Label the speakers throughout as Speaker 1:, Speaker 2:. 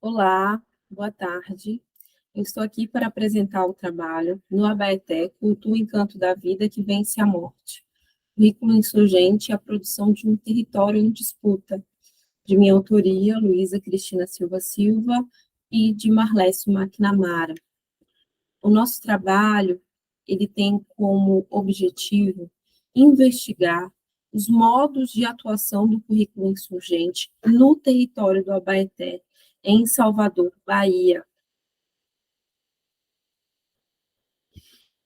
Speaker 1: Olá, boa tarde. Eu estou aqui para apresentar o trabalho no Abaeté, Cultura e Encanto da Vida que Vence a Morte. Currículo insurgente e a produção de um território em disputa, de minha autoria, Luísa Cristina Silva Silva e de Marlécio McNamara. O nosso trabalho, ele tem como objetivo investigar os modos de atuação do currículo insurgente no território do Abaeté, em Salvador, Bahia.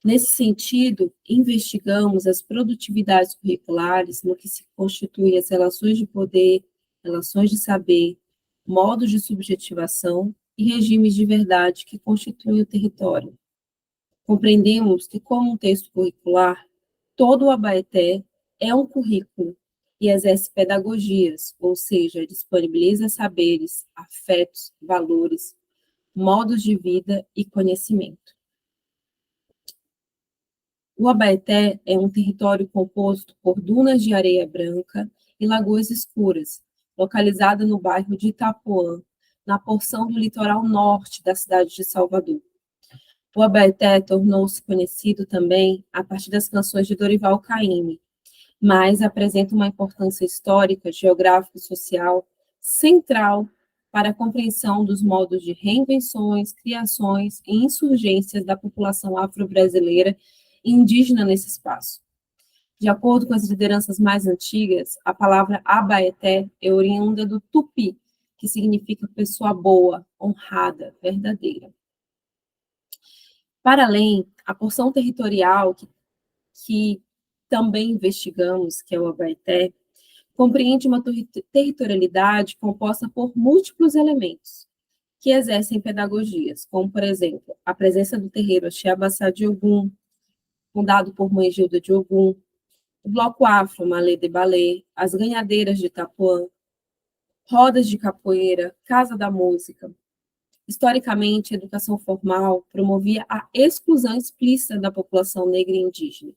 Speaker 1: Nesse sentido, investigamos as produtividades curriculares no que se constitui as relações de poder, relações de saber, modos de subjetivação e regimes de verdade que constituem o território. Compreendemos que, como um texto curricular, todo o Abaeté é um currículo e exerce pedagogias, ou seja, disponibiliza saberes, afetos, valores, modos de vida e conhecimento. O Abaeté é um território composto por dunas de areia branca e lagoas escuras, localizada no bairro de Itapuã, na porção do litoral norte da cidade de Salvador. O Abaeté tornou-se conhecido também a partir das canções de Dorival Caymmi, mas apresenta uma importância histórica, geográfica e social central para a compreensão dos modos de reinvenções, criações e insurgências da população afro-brasileira e indígena nesse espaço. De acordo com as lideranças mais antigas, a palavra Abaeté é oriunda do tupi, que significa pessoa boa, honrada, verdadeira. Para além, a porção territorial que também investigamos, que é o Abaeté, compreende uma territorialidade composta por múltiplos elementos, que exercem pedagogias, como, por exemplo, a presença do terreiro Axé Abassá de Ogum, fundado por Mãe Gilda de Ogum, o Bloco Afro, Malê de Balé, as Ganhadeiras de Itapuã, rodas de capoeira, Casa da Música. Historicamente, a educação formal promovia a exclusão explícita da população negra e indígena,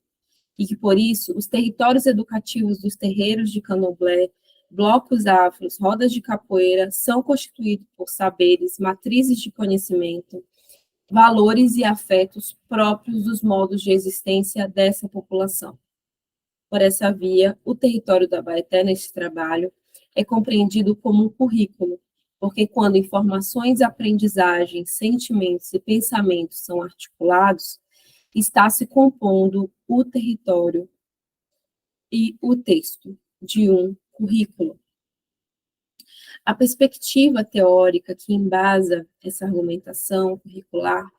Speaker 1: e que, por isso, os territórios educativos dos terreiros de candomblé, blocos afros, rodas de capoeira, são constituídos por saberes, matrizes de conhecimento, valores e afetos próprios dos modos de existência dessa população. Por essa via, o território da Abaeté, neste trabalho, é compreendido como um currículo, porque quando informações, aprendizagens, sentimentos e pensamentos são articulados, está se compondo o território e o texto de um currículo. A perspectiva teórica que embasa essa argumentação curricular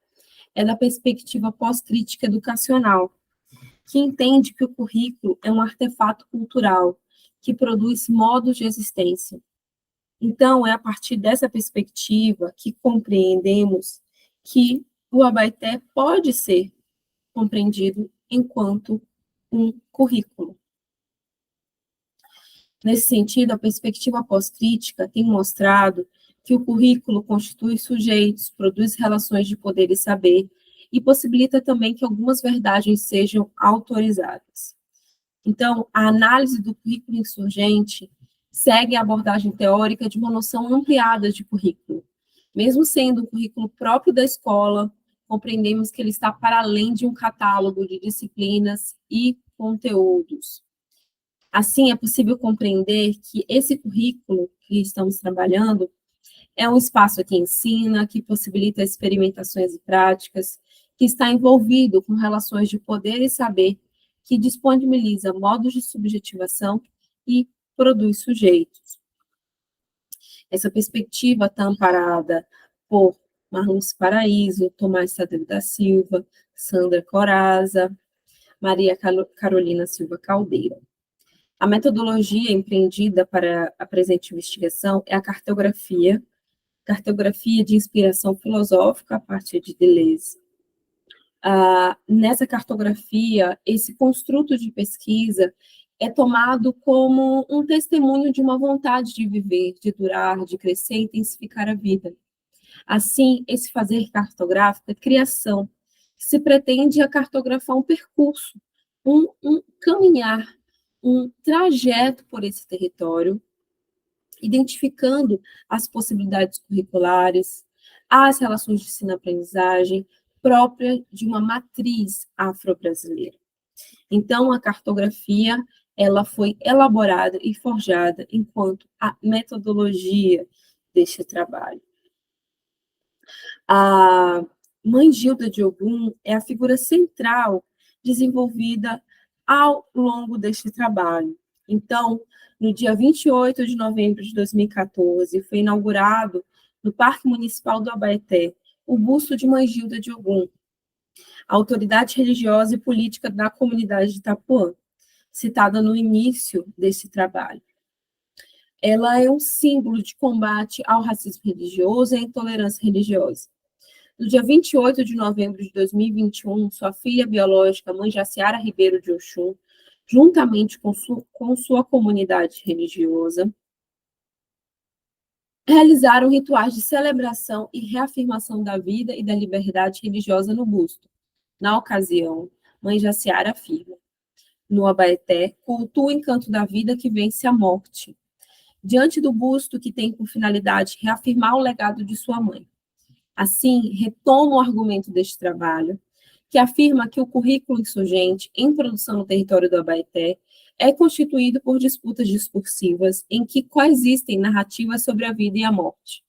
Speaker 1: é da perspectiva pós-crítica educacional, que entende que o currículo é um artefato cultural que produz modos de existência. Então, é a partir dessa perspectiva que compreendemos que o Abaeté pode ser compreendido enquanto um currículo. Nesse sentido, a perspectiva pós-crítica tem mostrado que o currículo constitui sujeitos, produz relações de poder e saber, e possibilita também que algumas verdades sejam autorizadas. Então, a análise do currículo insurgente segue a abordagem teórica de uma noção ampliada de currículo. Mesmo sendo um currículo próprio da escola, compreendemos que ele está para além de um catálogo de disciplinas e conteúdos. Assim, é possível compreender que esse currículo que estamos trabalhando é um espaço que ensina, que possibilita experimentações e práticas, que está envolvido com relações de poder e saber, que disponibiliza modos de subjetivação e produz sujeitos. Essa perspectiva está amparada por Marlúcio Paraíso, Tomás Tadeu da Silva, Sandra Coraza, Maria Carolina Silva Caldeira. A metodologia empreendida para a presente investigação é a cartografia de inspiração filosófica a partir de Deleuze. Nessa cartografia, esse construto de pesquisa é tomado como um testemunho de uma vontade de viver, de durar, de crescer e intensificar a vida. Assim, esse fazer cartográfico é criação, que se pretende cartografar um percurso, um caminhar, um trajeto por esse território, identificando as possibilidades curriculares, as relações de ensino-aprendizagem própria de uma matriz afro-brasileira. Então, a cartografia ela foi elaborada e forjada enquanto a metodologia deste trabalho. A Mãe Gilda de Ogum é a figura central desenvolvida ao longo deste trabalho. Então, no dia 28 de novembro de 2014, foi inaugurado no Parque Municipal do Abaeté o busto de Mãe Gilda de Ogum, autoridade religiosa e política da comunidade de Itapuã, citada no início desse trabalho. Ela é um símbolo de combate ao racismo religioso e à intolerância religiosa. No dia 28 de novembro de 2021, sua filha biológica, mãe Jaciara Ribeiro de Oxum, juntamente com sua comunidade religiosa, realizaram rituais de celebração e reafirmação da vida e da liberdade religiosa no busto. Na ocasião, mãe Jaciara afirma: no Abaeté, cultua o encanto da vida que vence a morte, diante do busto que tem por finalidade reafirmar o legado de sua mãe. Assim, retoma o argumento deste trabalho, que afirma que o currículo insurgente em produção no território do Abaeté é constituído por disputas discursivas em que coexistem narrativas sobre a vida e a morte.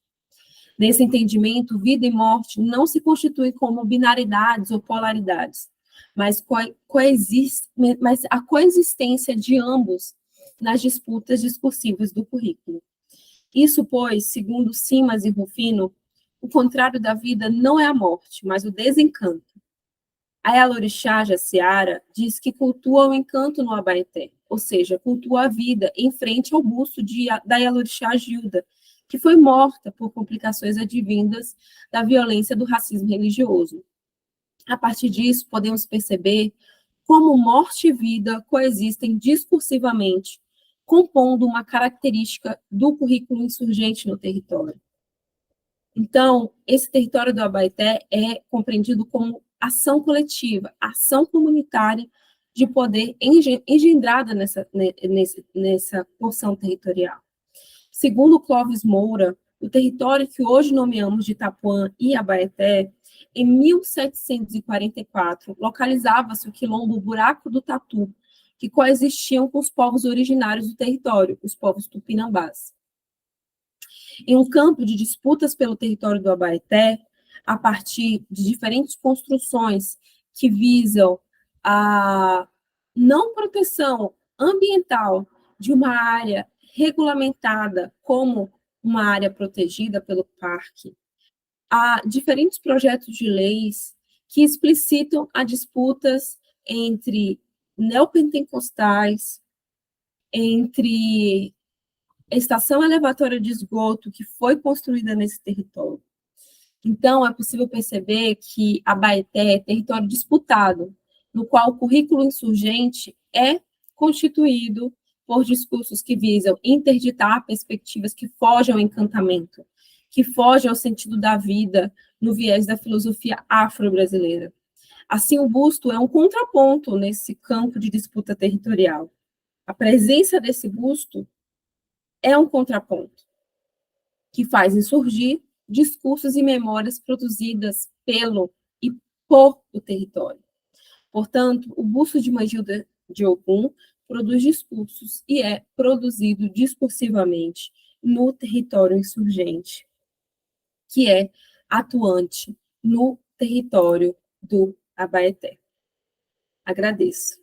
Speaker 1: Nesse entendimento, vida e morte não se constituem como binaridades ou polaridades, mas a coexistência de ambos nas disputas discursivas do currículo. Isso, pois, segundo Simas e Rufino, o contrário da vida não é a morte, mas o desencanto. A Yalorixá Jaciara diz que cultua o encanto no Abaeté, ou seja, cultua a vida em frente ao busto da Yalorixá Gilda, que foi morta por complicações advindas da violência do racismo religioso. A partir disso, podemos perceber como morte e vida coexistem discursivamente, compondo uma característica do currículo insurgente no território. Então, esse território do Abaeté é compreendido como ação coletiva, ação comunitária de poder engendrada nessa porção territorial. Segundo Clóvis Moura, o território que hoje nomeamos de Itapuã e Abaeté, em 1744, localizava-se o quilombo Buraco do Tatu, que coexistiam com os povos originários do território, os povos tupinambás. Em um campo de disputas pelo território do Abaeté, a partir de diferentes construções que visam a não proteção ambiental de uma área regulamentada como uma área protegida pelo parque, há diferentes projetos de leis que explicitam as disputas entre neopentecostais, entre a estação elevatória de esgoto que foi construída nesse território. Então, é possível perceber que Abaeté é território disputado, no qual o currículo insurgente é constituído por discursos que visam interditar perspectivas que fogem ao encantamento, que fogem ao sentido da vida no viés da filosofia afro-brasileira. Assim, o busto é um contraponto nesse campo de disputa territorial. A presença desse busto é um contraponto que faz insurgir discursos e memórias produzidas pelo e por o território. Portanto, o busto de Magilda de Ogum produz discursos e é produzido discursivamente no território insurgente, que é atuante no território do Abaeté. Agradeço.